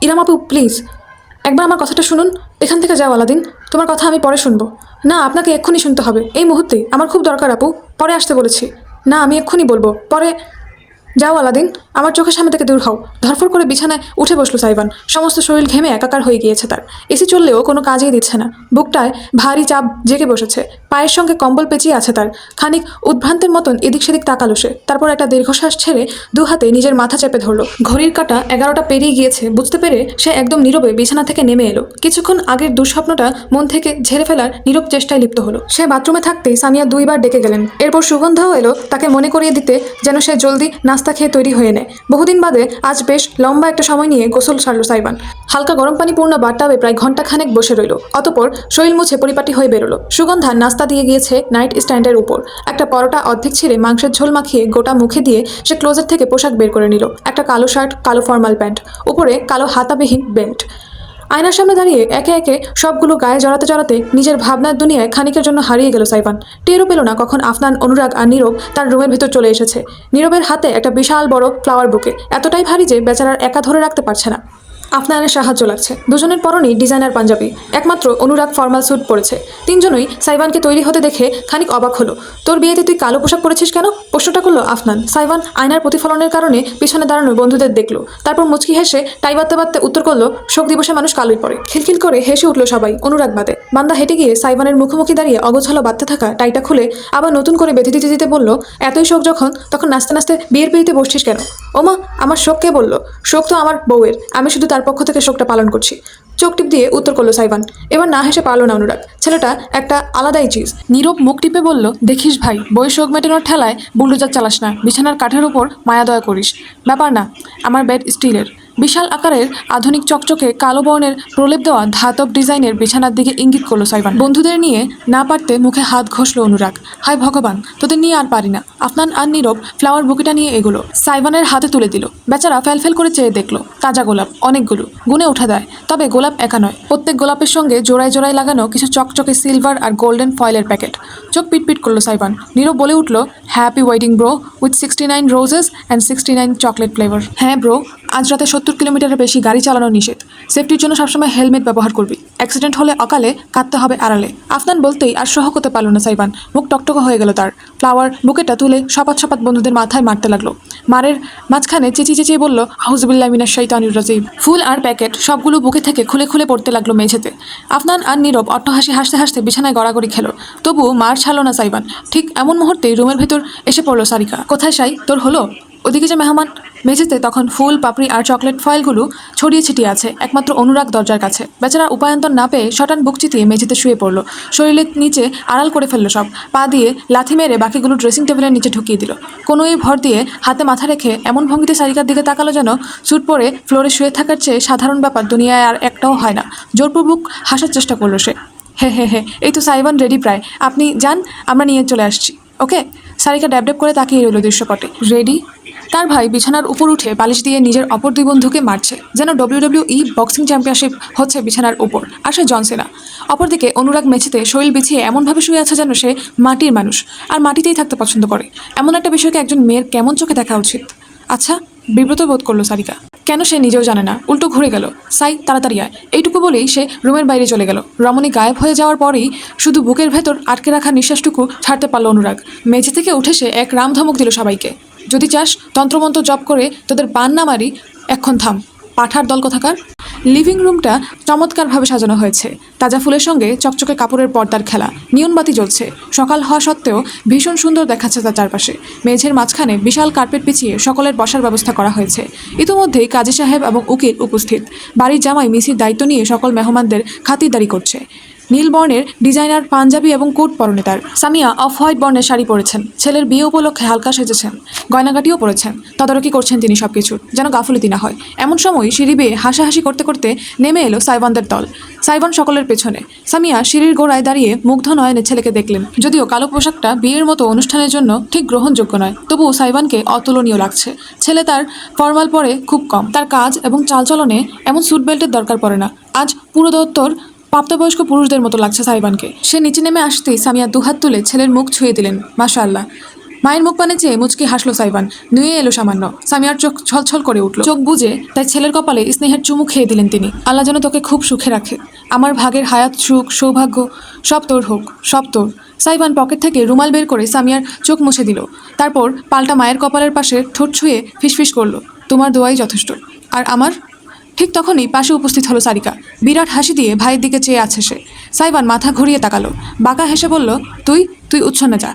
ইরাম আপু প্লিজ একবার আমার কথাটা শুনুন। এখান থেকে যাও আলাদিন, তোমার কথা আমি পরে শুনবো। না, আপনাকে এক্ষুনি শুনতে হবে, এই মুহূর্তেই, আমার খুব দরকার আপু, পরে আসতে বলেছি। না, আমি এক্ষুনি বলবো, পরে। যাও আলাদিন, আমার চোখের সামনে থেকে দূর হও। ধরফর করে বিছানায় উঠে বসলো সাইবান। সমস্ত শরীর ঘেমে একাকার হয়ে গিয়েছে তার। এসি চললেও কোনো কাজেই দিচ্ছে না। বুকটায় ভারী চাপ জেগে বসেছে। পায়ের সঙ্গে কম্বল পেঁচিয়ে আছে তার। খানিক উদ্ভ্রান্তের মতন এদিক সেদিক তাকালো সে। তারপর একটা দীর্ঘশ্বাস ছেড়ে দু হাতে নিজের মাথা চেপে ধরলো। ঘড়ির কাঁটা 11টা পেরিয়ে গিয়েছে বুঝতে পেরে সে একদম নীরবে বিছানা থেকে নেমে এলো। কিছুক্ষণ আগের দুঃস্বপ্নটা মন থেকে ঝেড়ে ফেলার নীরব চেষ্টায় লিপ্ত হলো সে। বাথরুমে থাকতেই সামিয়া 2বার ডেকে গেলেন। এরপর সুগন্ধাও এলো তাকে মনে করিয়ে দিতে যেন সে জলদি নাস্তা খেয়ে তৈরি হয়ে নেয়। বহুদিন বাদে আজ বেশ লম্বা একটা সময় নিয়ে গোসল সারল সাইবান। হালকা গরম পানি পূর্ণ বাথটাবে প্রায় ঘন্টাখানেক বসে রইল। অতঃপর শরীর মুছে পরিপাটি হয়ে বেরোলো। সুগন্ধা নাস্তা দিয়ে গিয়েছে নাইট স্ট্যান্ডের উপর। একটা পরোটা অর্ধেক ছিঁড়ে মাংসের ঝোল মাখিয়ে গোটা মুখে দিয়ে সে ক্লোজেট থেকে পোশাক বের করে নিল। একটা কালো শার্ট, কালো ফর্মাল প্যান্ট, উপরে কালো হাতাবিহীন বেল্ট। আয়নার সামনে দাঁড়িয়ে একে একে সবগুলো গায়ে জড়াতে জড়াতে নিজের ভাবনার দুনিয়ায় খানিকের জন্য হারিয়ে গেল সাইবান। টেরও পেল না কখন আফনান, অনুরাগ আর নীরব তার রুমের ভেতর চলে এসেছে। নীরবের হাতে একটা বিশাল বড় ফ্লাওয়ার বুকে, এতটাই ভারী যে বেচারার একা ধরে রাখতে পারছে না। আফনানের সাহায্য লাগছে। দুজনের পরনই ডিজাইনার পাঞ্জাবি। একমাত্র অনুরাগ ফর্মাল স্যুট পরেছে। তিনজনই সাইবানকে তৈরি হতে দেখে খানিক অবাক হলো। তোর বিয়েতে তুই কালো পোশাক পরেছিস কেন, প্রশ্নটা করলো আফনান। সাইবান আয়নার প্রতিফলনের কারণে পিছনে দাঁড়ানো বন্ধুদের দেখলো। তারপর মুচকি হেসে টাই বাঁধতে বাঁধতে উত্তর করলো, শোক দিবসে মানুষ কালোই পরে। খিলখিল করে হেসে উঠলো সবাই, অনুরাগ বাদে। বান্দা হেঁটে গিয়ে সাইবানের মুখোমুখি দাঁড়িয়ে অগোছালো বাঁধতে থাকা টাইটা খুলে আবার নতুন করে বেঁধে দিতে দিতে বলল, এতই শোক যখন, তখন নাচতে নাচতে বিয়ের পিড়িতে বসছিস কেন? ওমা, আমার শোক কে বললো? শোক তো আমার বউয়ের, আমি শুধু তার পক্ষ থেকে শোকটা পালন করছি। চোখ টিপ দিয়ে উত্তর করলো সাইবান। এবার না হেসে পারলো না অনুরাগ। ছেলেটা একটা আলাদাই চিজ। নীরব মুখ টিপে বলল, দেখিস ভাই, বই শোক মেটানোর ঠেলায় বুলডোজার চালাস না, বিছানার কাঠের উপর মায়া দয়া করিস। ব্যাপার না, আমার বেড স্টিলের। বিশাল আকারের আধুনিক চকচকে কালো বর্ণের প্রলেপ দেওয়া ধাতব ডিজাইনের বিছানার দিকে ইঙ্গিত করলো সাইবান। বন্ধুদের নিয়ে না পারতে মুখে হাত ঘষলো অনুরাগ। হায় ভগবান, তোদের নিয়ে আর পারি না। আফনান আর নীরব ফ্লাওয়ার বুকেটা নিয়ে এগোলো, সাইবানের হাতে তুলে দিল। বেচারা ফেল করে চেয়ে দেখলো, তাজা গোলাপ অনেকগুলো, গুনে ওঠা দেয়। তবে গোলাপ একা নয়, প্রত্যেক গোলাপের সঙ্গে জোড়ায় জোড়ায় লাগানো কিছু চকচকে সিলভার আর গোল্ডেন ফয়েলের প্যাকেট। চোখ পিটপিট করলো সাইবান। নীরব বলে উঠল, happy wedding bro, with 69 roses and 69 chocolate flavour. হ্যাঁ ব্রো, আজ রাতে 70 কিলোমিটারের বেশি গাড়ি চালানো নিষেধ। সেফটির জন্য সবসময় হেলমেট ব্যবহার করবি। অ্যাক্সিডেন্ট হলে অকালে কাঁদতে হবে আড়ালে। আফনান বলতেই আর সহ করতে পারল না সাইবান। মুখ টকটকা হয়ে গেল তার। ফ্লাওয়ার বুকেটা তুলে সপাত সপাত বন্ধুদের মাথায় মারতে লাগলো। মারের মাঝখানে চেঁচিয়ে বলল, আউযুবিল্লাহি মিনাশ শাইতানির রাজিম। ফুল আর প্যাকেট সবগুলো বুকে থেকে খুলে খুলে পড়তে লাগলো মেঝেতে। আফনান আর নীরব অট্টহাসি হাসতে হাসতে বিছানায় গড়াগড়ি খেলো। তবু মার ছাড়লো না সাইবান। ঠিক এমন মুহূর্তেই রুমের ভেতর এসে পড়লো সারিকা। কোথায় সাই, তোর হলো? ওদিকে যে মেহমান। মেঝেতে তখন ফুল, পাপড়ি আর চকলেট ফয়েলগুলো ছড়িয়ে ছিটিয়ে আছে। একমাত্র অনুরাগ দরজার কাছে। বেচারা উপায়ন্তর না পেয়ে শটান বুক চিতিয়ে মেঝেতে শুয়ে পড়লো। শরীরের নিচে আড়াল করে ফেললো সব। পা দিয়ে লাথি মেরে বাকিগুলো ড্রেসিং টেবিলের নিচে ঢুকিয়ে দিল। কোনোই ভর দিয়ে হাতে মাথা রেখে এমন ভঙ্গিতে সারিকার দিকে তাকালো যেন স্যুট পরে ফ্লোরে শুয়ে থাকার চেয়ে সাধারণ ব্যাপার দুনিয়ায় আর একটাও হয় না। জোরপূর্বক হাসার চেষ্টা করলো সে। হে, এই তো সাইবান রেডি প্রায়, আপনি যান, আমরা নিয়ে চলে আসছি। ওকে। সারিকা ড্যাব করে তাকিয়ে রইল দৃশ্যপটে। রেডি? তার ভাই বিছানার উপর উঠে বালিশ দিয়ে নিজের অপর দুই বন্ধুকে মারছে, যেন WWE বক্সিং চ্যাম্পিয়নশিপ হচ্ছে বিছানার উপর। আর সে জনসেনা। অপরদিকে অনুরাগ মেঝেতে শরীর বিছিয়ে এমনভাবে শুয়ে আছে যেন সে মাটির মানুষ, আর মাটিতেই থাকতে পছন্দ করে। এমন একটা বিষয়কে একজন মেয়ের কেমন চোখে দেখা উচিত? আচ্ছা, বিব্রত বোধ করলো সারিকা। কেন সে নিজেও জানে না। উল্টো ঘুরে গেল, সাই তাড়াতাড়ি আয়, এইটুকু বলেই সে রুমের বাইরে চলে গেল। রমণী গায়েব হয়ে যাওয়ার পরেই শুধু বুকের ভেতর আটকে রাখা নিঃশ্বাসটুকু ছাড়তে পারল অনুরাগ। মেঝে থেকে উঠে সে এক রাম ধমক দিল সবাইকে। যদি চাস তন্ত্রমন্ত্র জপ করে তোদের পান না মারি, এক্ষণ থাম, পাঠার দল কোথাকার। লিভিং রুমটা চমৎকারভাবে সাজানো হয়েছে। তাজা ফুলের সঙ্গে চকচকে কাপড়ের পর্দার খেলা। নিয়ন বাতি জ্বলছে। সকাল হওয়া সত্ত্বেও ভীষণ সুন্দর দেখাচ্ছে তার চারপাশে। মেঝের মাঝখানে বিশাল কার্পেট পিছিয়ে সকলের বসার ব্যবস্থা করা হয়েছে। ইতিমধ্যেই কাজী সাহেব এবং উকিল উপস্থিত। বাড়ির জামাই মিসির দায়িত্ব নিয়ে সকল মেহমানদের খাতিরদারি করছে। নীল বর্ণের ডিজাইনার পাঞ্জাবি এবং কোট পরনে তার। সামিয়া অফ হোয়াইট বর্ণের শাড়ি পরেছেন। ছেলের বিয়ে উপলক্ষে হালকা সেজেছেন, গয়নাগাটিও পরেছেন। তদারকি করছেন তিনি সবকিছুর, যেন গাফুলিতি না হয়। এমন সময় সিঁড়ি বেয়ে হাসাহাসি করতে করতে নেমে এলো সাইবানদের দল। সাইবান সকলের পেছনে। সামিয়া সিঁড়ির গোড়ায় দাঁড়িয়ে মুগ্ধ নয়নে ছেলেকে দেখলেন। যদিও কালো পোশাকটা বিয়ের মতো অনুষ্ঠানের জন্য ঠিক গ্রহণযোগ্য নয়, তবুও সাইবানকে অতুলনীয় লাগছে। ছেলে তার ফর্মাল পরে খুব কম। তার কাজ এবং চালচলনে এমন স্যুট বেল্টের দরকার পড়ে না। আজ পুরো দত্তর প্রাপ্তবয়স্ক পুরুষদের মতো লাগছে সাইবানকে। সে নিচে নেমে আসতেই সামিয়া দুহাত তুলে ছেলের মুখ ছুঁয়ে দিলেন। মাশাআল্লাহ, মায়ের মুখ পানে চেয়ে মুচকি হাসলো সাইবান। নুয়ে এলো সামান্য। সামিয়ার চোখ ছলছল করে উঠল। চোখ বুজে তাই ছেলের কপালে স্নেহের চুমু খেয়ে দিলেন তিনি। আল্লাহ যেন তোকে খুব সুখে রাখে। আমার ভাগের হায়াত, সুখ, সৌভাগ্য সব তোর হোক, সব তোর। সাইবান পকেট থেকে রুমাল বের করে সামিয়ার চোখ মুছে দিল। তারপর পাল্টা মায়ের কপালের পাশে ঠোঁট ছুঁয়ে ফিসফিস করলো, তোমার দোয়াই যথেষ্ট। আর আমার? ঠিক তখনই পাশে উপস্থিত হলো সারিকা। বিরাট হাসি দিয়ে ভাইয়ের দিকে চেয়ে আছে সে। সাইবান মাথা ঘুরিয়ে তাকালো। বাঁকা হেসে বলল, তুই তুই উচ্ছন্নে যা।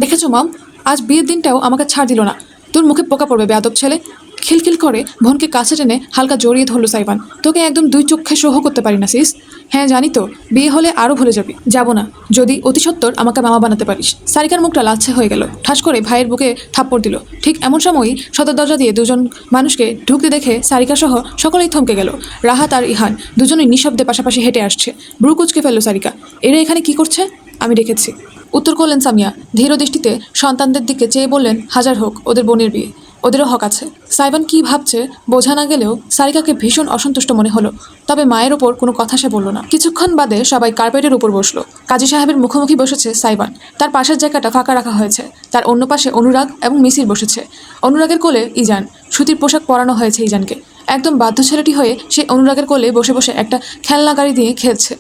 দেখেছো মম, আজ বিয়ের দিনটাও আমাকে ছাড় দিল না। তোর মুখে পোকা পড়বে বেয়াদব ছেলে। খিলখিল করে বোনকে কাছে টেনে হালকা জড়িয়ে ধরল সাইবান। তোকে একদম দুই চোখে সহ করতে পারি না সিস। হ্যাঁ জানি তো, বিয়ে হলে আরও ভুলে যাবি। যাব না, যদি অতি সত্বর আমাকে মামা বানাতে পারিস। সারিকার মুখটা লালচে হয়ে গেল। ঠাস করে ভাইয়ের বুকে থাপ্পড় দিল। ঠিক এমন সময়ই সদর দরজা দিয়ে দুজন মানুষকে ঢুকতে দেখে সারিকা সহ সকলেই থমকে গেল। রাহাত আর ইহান দুজনেই নিঃশব্দে পাশাপাশি হেঁটে আসছে। ব্রু কুচকে ফেলল সারিকা। এরা এখানে কি করছে? আমি ডেকেছি, উত্তর করলেন সামিয়া। ধীর দৃষ্টিতে সন্তানদের দিকে চেয়ে বললেন, হাজার হোক ওদের বোনের বিয়ে, ওদেরও হক আছে। সাইবান কি ভাবছে বোঝা না গেলেও সারিকাকে ভীষণ অসন্তুষ্ট মনে হলো। তবে মায়ের ওপর কোনো কথা সে বলল না। কিছুক্ষণ বাদে সবাই কার্পেটের উপর বসলো। কাজী সাহেবের মুখোমুখি বসেছে সাইবান। তার পাশের জায়গাটা ফাঁকা রাখা হয়েছে। তার অন্য পাশে অনুরাগ এবং মিসির বসেছে। অনুরাগের কোলে ইজান। সুতির পোশাক পরানো হয়েছে ইজানকে। একদম বাধ্য ছেলেটি হয়ে সে অনুরাগের কোলে বসে বসে একটা খেলনা গাড়ি দিয়ে খেলছে।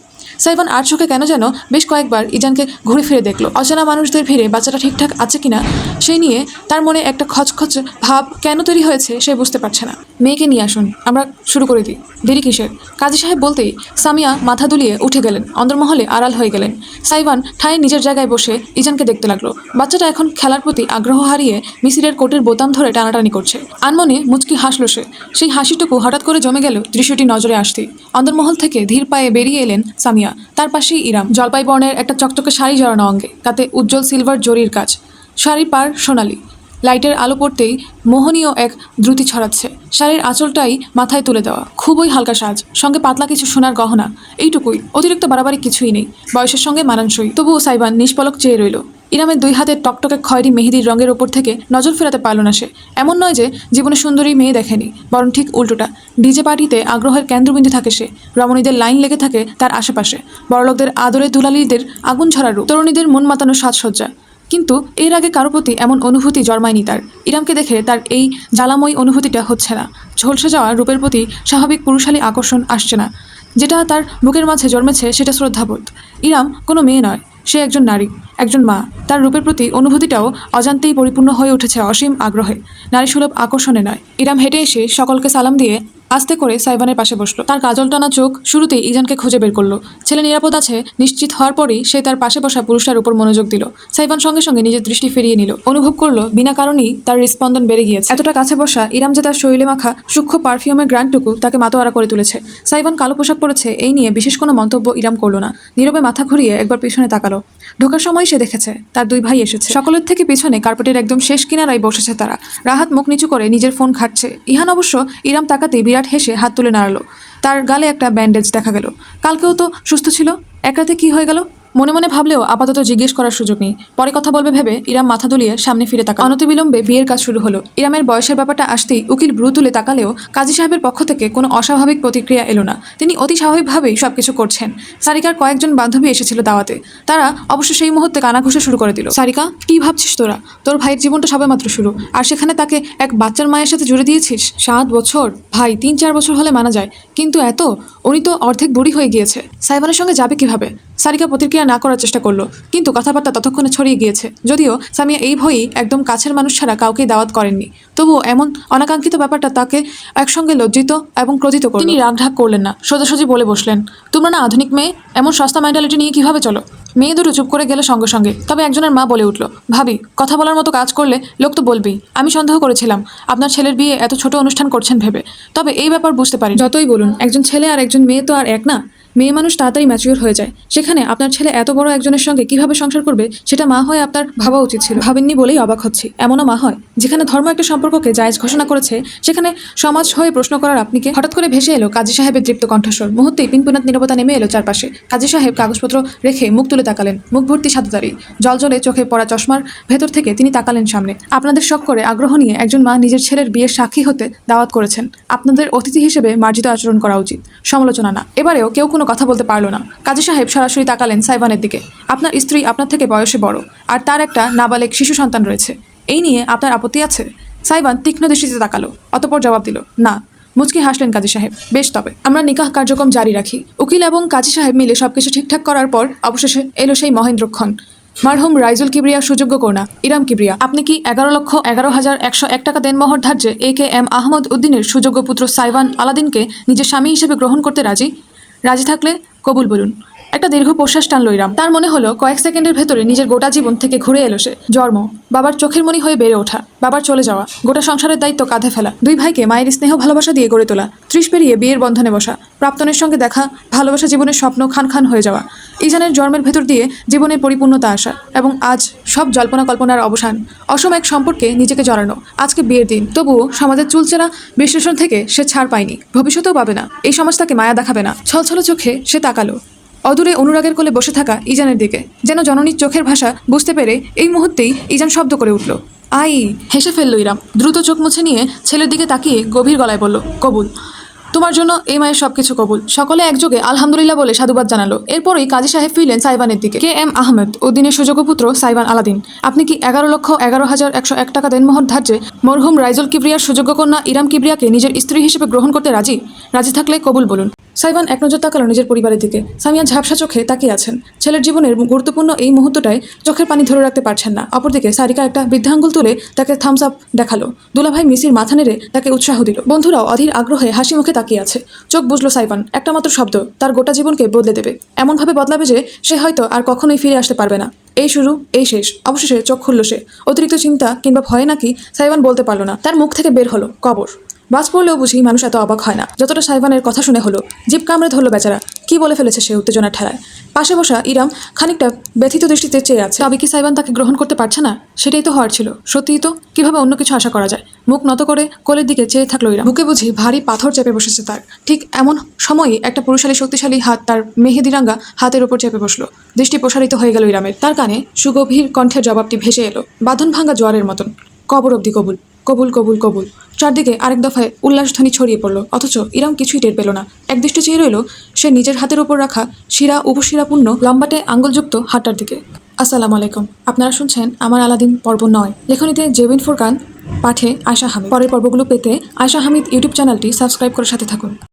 সাইবান আর চোখে কেন যেন বেশ কয়েকবার ইজানকে ঘুরে ফিরে দেখলো। অচেনা মানুষদের ভিড়ে বাচ্চাটা ঠিকঠাক আছে কিনা সেই নিয়ে তার মনে একটা খচখচ ভাব কেন তৈরি হয়েছে সে বুঝতে পারছে না। মেয়েকে নিয়ে আসুন, আমরা শুরু করে দিই। দেরি কিসের? কাজী সাহেব বলতেই সামিয়া মাথা দুলিয়ে উঠে গেলেন। অন্দরমহলে আড়াল হয়ে গেলেন। সাইবান ঠায় নিজের জায়গায় বসে ইজানকে দেখতে লাগলো। বাচ্চাটা এখন খেলার প্রতি আগ্রহ হারিয়ে মিসিরের কোটের বোতাম ধরে টানাটানি করছে। আনমনে মুচকি হাসলো সে। সেই হাসিটুকু হঠাৎ করে জমে গেল দৃশ্যটি নজরে আসতেই। অন্দরমহল থেকে ধীর পায়ে বেরিয়ে এলেন সামিয়া। তার পাশেই ইরাম, জলপাই বর্ণের একটা চকচকে শাড়ি জড়ানো অঙ্গে, তাতে উজ্জ্বল সিলভার জরির কাজ। শাড়ির পার সোনালি। লাইটের আলো পড়তেই মোহনীয় এক দ্রুতি ছড়াচ্ছে। শাড়ির আঁচলটাই মাথায় তুলে দেওয়া, খুবই হালকা সাজ, সঙ্গে পাতলা কিছু সোনার গহনা। এইটুকুই, অতিরিক্ত বাড়াবাড়ি কিছুই নেই। বয়সের সঙ্গে মানানসই। তবুও সাইবান নিষ্পলক চেয়ে রইল। ইরামের দুই হাতের টকটকে খয়েরি মেহেদির রঙের ওপর থেকে নজর ফেরাতে পারল না সে। এমন নয় যে জীবনে সুন্দরী মেয়ে দেখেনি, বরং ঠিক উল্টোটা। ডিজে পার্টিতে আগ্রহের কেন্দ্রবিন্দু থাকে সে। রমণীদের লাইন লেগে থাকে তার আশেপাশে। বড়লোকদের আদরে দুলালিদের আগুন ঝরার রূপ, তরুণীদের মন মাতানো সাজসজ্জা। কিন্তু এর আগে কারো প্রতি এমন অনুভূতি জন্মায়নি তার। ইরামকে দেখে তার এই জ্বালাময়ী অনুভূতিটা হচ্ছে না। ঝলসে যাওয়া রূপের প্রতি স্বাভাবিক পুরুষালী আকর্ষণ আসছে না। যেটা তার বুকের মাঝে জন্মেছে সেটা শ্রদ্ধাবোধ। ইরাম কোনো মেয়ে নয়, সে একজন নারী, একজন মা। তার রূপের প্রতি অনুভূতিটাও অজান্তেই পরিপূর্ণ হয়ে উঠেছে অসীম আগ্রহে, নারীসুলভ আকর্ষণে নয়। ইরাম হেঁটে এসে সকলকে সালাম দিয়ে আস্তে করে সাইবানের পাশে বসলো। তার কাজল টানা চোখ শুরুতেই ইজানকে খুঁজে বের করলো। ছেলে নিরাপদ আছে নিশ্চিত হওয়ার পরেই সে তার পাশে বসা পুরুষটার উপর মনোযোগ দিল। সাইবান সঙ্গে সঙ্গে নিজের দৃষ্টি ফিরিয়ে নিল। অনুভব করলো বিনা কারণেই তার হৃস্পন্দন বেড়ে গিয়েছে। এতটা কাছে বসা ইরাম যে তার শরীরে মাখা সূক্ষ্ম পারফিউমের গ্রান্টটুকু তাকে মাতোয়ারা করে তুলেছে। সাইবান কালো পোশাক পরেছে এই নিয়ে বিশেষ কোনো মন্তব্য ইরাম করলো না। নীরবে মাথা ঘুরিয়ে একবার পিছনে তাকালো। ঢোকার সময় সে দেখেছে তার দুই ভাই এসেছে। সকলের থেকে পিছনে কার্পেটের একদম শেষ কিনারায় বসেছে তারা। রাহাত মুখ নিচু করে নিজের ফোন ঘাঁটছে। ইহান অবশ্য ইরাম তাকাতেই বিরাট হেসে হাত তুলে নাড়ালো। তার গালে একটা ব্যান্ডেজ দেখা গেল। কালকেও তো সুস্থ ছিল, এক রাতে কি হয়ে গেল? মনে মনে ভাবলেও আপাতত জিজ্ঞেস করার সুযোগ নেই। পরে কথা বলবে ভেবে ইরাম মাথা দুলিয়ে সামনে ফিরে তাকাল। অনতিবিলম্বে বিয়ের কাজ শুরু হলো। ইরামের বয়সের ব্যাপারটা আসতেই উকিল ব্রু তুলে তাকালেও কাজী সাহেবের পক্ষ থেকে কোনো অস্বাভাবিক প্রতিক্রিয়া এলো না। তিনি অতি স্বাভাবিকভাবেই সবকিছু করছেন। সারিকার কয়েকজন বান্ধবী এসেছিল দাওয়াতে। তারা অবশ্য সেই মুহূর্তে কানাঘুষা শুরু করে দিল। সারিকা, কি ভাবছিস তোরা? তোর ভাইয়ের জীবনটা সবেমাত্র শুরু, আর সেখানে তাকে এক বাচ্চার মায়ের সাথে জুড়ে দিয়েছিস। 7 বছর? ভাই 3-4 বছর হলে মানা যায়, কিন্তু এত? উনি তো অর্ধেক বুড়ি হয়ে গিয়েছে। সাইবানের সঙ্গে যাবে কিভাবে? সারিকা প্রতিক্রিয়া না করার চেষ্টা করলো, কিন্তু কথাবার্তা ততক্ষণে ছড়িয়ে গিয়েছে। যদিও সামিয়া এই ভয়েই একদম কাছের মানুষ ছাড়া কাউকেই দাওয়াত করেননি, তবুও এমন অনাকাঙ্ক্ষিত ব্যাপারটা তাকে একসঙ্গে লজ্জিত এবং ক্রোধিত করল। তিনি রাগঢাক করলেন না, সোজাসুজি বলে বসলেন, তোমরা না আধুনিক মেয়ে, এমন সস্তা মেন্টালিটি নিয়ে কিভাবে চলো? মেয়ে দুটো চুপ করে গেল সঙ্গে সঙ্গে। তবে একজনের মা বলে উঠল, ভাবি, কথা বলার মতো কাজ করলে লোক তো বলবেই। আমি সন্দেহ করেছিলাম আপনার ছেলের বিয়ে এত ছোট অনুষ্ঠান করছেন ভেবে। তবে এই ব্যাপার বুঝতে পারি। যতই বলুন, একজন ছেলে আর একজন মেয়ে তো আর এক না। মেয়ে মানুষ তাড়াতাড়ি ম্যাচিওর হয়ে যায়। সেখানে আপনার ছেলে এত বড় একজনের সঙ্গে কিভাবে সংসার করবে সেটা মা হয়ে আপনার ভাবা উচিত ছিল। ভাবেননি বলেই অবাক হচ্ছি। এমনও মা হয় যেখানে ধর্ম একটা সম্পর্ককে জায়েজ ঘোষণা করেছে, সেখানে সমাজ হয়ে প্রশ্ন করার আপনিকে? হঠাৎ করে ভেসে এলো কাজী সাহেবের তৃপ্ত কণ্ঠস্বর। মুহূর্তেই পিনপিনাত নীরবতা নেমে এলো চারপাশে। কাজী সাহেব কাগজপত্র রেখে মুখ তুলে তাকালেন। মুখ ভর্তি সাদাদারি, জলজলে চোখে পড়া চশমার ভেতর থেকে তিনি তাকালেন সামনে। আপনাদের শখ করে আগ্রহ নিয়ে একজন মা নিজের ছেলের বিয়ের সাক্ষী হতে দাওয়াত করেছেন। আপনাদের অতিথি হিসেবে মার্জিত আচরণ করা উচিত, সমালোচনা না। এবারেও কেউ কোনো কোনো কথা বলতে পারলো না। কাজী সাহেব সরাসরি তাকালেন সাইভানের দিকে। আপনার স্ত্রী আপনার থেকে বয়সে বড়, আর তার একটা নাবালেগ শিশু সন্তান রয়েছে। এই নিয়ে আপনার আপত্তি আছে? সাইভান তীক্ষ্ণ দৃষ্টিতে তাকালো, অতঃপর জবাব দিল, না। মুচকি হাসলেন কাজী সাহেব। বেশ, তবে আমরা নিকাহ কার্যক্রম জারি রাখি। উকিল এবং কাজী সাহেব মিলে সবকিছু ঠিকঠাক করার পর অবশেষে এলো সেই মহেন্দ্রক্ষণ। মারহুম রাইজুল কিবরিয়া সুযোগ্য কন্যা ইরাম কিবরিয়া। আপনি কি 11,11,101 টাকা দেনমোহর ধার্যে AKM আহমদ উদ্দিনের সুযোগ্য পুত্র সাইভান আলাদিনকে নিজের স্বামী হিসেবে গ্রহণ করতে রাজি? রাজি থাকলে কবুল বলুন। একটা দীর্ঘ প্রশ্বাস টানল ইরাম। তার মনে হলো কয়েক সেকেন্ডের ভেতরে নিজের গোটা জীবন থেকে ঘুরে এলো সে। জন্ম, বাবার চোখের মণি হয়ে বেড়ে ওঠা, বাবার চলে যাওয়া, গোটা সংসারের দায়িত্ব কাঁধে ফেলা, দুই ভাইকে মায়ের স্নেহ ভালোবাসা দিয়ে গড়ে তোলা, 30 পেরিয়ে বিয়ের বন্ধনে বসা, প্রাক্তনের সঙ্গে দেখা, ভালোবাসা জীবনের স্বপ্ন খান খান হয়ে যাওয়া, ইজানের জন্মের ভেতর দিয়ে জীবনের পরিপূর্ণতা আসা, এবং আজ সব জল্পনা কল্পনার অবসান। অসম এক সম্পর্কে নিজেকে জড়ানো। আজকে বিয়ের দিন, তবুও সমাজের চুলচেরা বিশ্লেষণ থেকে সে ছাড় পায়নি, ভবিষ্যতেও পাবে না। এই সমাজ তাকে মায়া দেখাবে না। ছলছল চোখে সে তাকালো অদূরে অনুরাগের কোলে বসে থাকা ইজানের দিকে। যেন জননীর চোখের ভাষা বুঝতে পেরে এই মুহূর্তেই ইজান শব্দ করে উঠল, আই। হেসে ফেলল ইরাম। দ্রুত চোখ মুছে নিয়ে ছেলের দিকে তাকিয়ে গভীর গলায় বলল, কবুল। তোমার জন্য এই মায়ের সবকিছু কবুল। সকলে একযোগে আলহামদুলিল্লাহ বলে সাধুবাদ জানালো। এরপরই কাজী সাহেব ফিরলেন সাইভানের দিকে। KM আহমেদ উদ্দিনের সুযোগ্য পুত্র সাইভান আলাদিন, আপনি কি 11,11,101 টাকা দেনমোহর ধার্যে মরহুম রাইজুল কিবরিয়ার সুযোগ্য কন্যা ইরাম কিবরিয়াকে নিজের স্ত্রী হিসেবে গ্রহণ করতে রাজি? রাজি থাকলে কবুল বলুন। সাইভান এক নজর তাকালো নিজের পরিবারের দিকে। সামিয়া ঝাপসা চোখে তাকিয়ে আছেন। ছেলের জীবনের গুরুত্বপূর্ণ এই মুহূর্তটায় চোখের পানি ধরে রাখতে পারছেন না। অপরদিকে সারিকা একটা বৃদ্ধাঙ্গুল তুলে তাকে থামস আপ দেখালো। দুলাভাই মিসির মাথা নেড়ে তাকে উৎসাহ দিল। বন্ধুরাও অধীর আগ্রহে হাসি মুখে তাকিয়ে আছে। চোখ বুঝলো সাইভান, একটা মাত্র শব্দ তার গোটা জীবনকে বদলে দেবে। এমনভাবে বদলাবে যে সে হয়তো আর কখনোই ফিরে আসতে পারবে না। এই শুরু, এই শেষ। অবশেষে চোখ খুলল সে। অতিরিক্ত চিন্তা কিংবা ভয়ে নাকি সাইভান বলতে পারলো না। তার মুখ থেকে বের হলো, কবর। বাজ পড়লেও বুঝি মানুষ এত অবাক হয় না যতটা সাইভানের কথা শুনে হলো। জিভ কামড়ে ধরলো বেচারা। কি বলে ফেলেছে সে উত্তেজনার ঠেলায়। পাশে বসা ইরাম খানিকটা ব্যথিত দৃষ্টিতে চেয়ে আছে। তবে কি সাইভান তাকে গ্রহণ করতে পারছে না? সেটাই তো হওয়ার ছিল। সত্যিই তো, কিভাবে অন্য কিছু আশা করা যায়? মুখ নত করে কোলের দিকে চেয়ে থাকলো ইরাম। বুকে বুঝি ভারী পাথর চেপে বসেছে তার। ঠিক এমন সময়ই একটা পুরুষালী শক্তিশালী হাত তার মেহেদিরাঙ্গা হাতের উপর চেপে বসলো। দৃষ্টি প্রসারিত হয়ে গেল ইরামের। তার কানে সুগভীর কণ্ঠের জবাবটি ভেসে এলো, বাঁধন ভাঙ্গা জোয়ারের মতন, কবর অব্দি কবুল, কবুল কবুল কবুল। চারদিকে আরেক দফায় উল্লাসধ্বনি ছড়িয়ে পড়ল। অথচ ইরাম কিছুই টের পেল না। একদৃষ্টে চেয়ে রইল সে নিজের হাতের উপর রাখা শিরা উপশিরাপূর্ণ লম্বাটে আঙ্গুলযুক্ত হাতটার দিকে। আসসালামু আলাইকুম। আপনারা শুনছেন আমার আলাদিন পর্ব 9। লেখনীতে জেবিন ফুরকান, পাঠে আয়শা হামিদ। পরের পর্বগুলো পেতে আয়শা হামিদ ইউটিউব চ্যানেলটি সাবস্ক্রাইব করে সাথে থাকুন।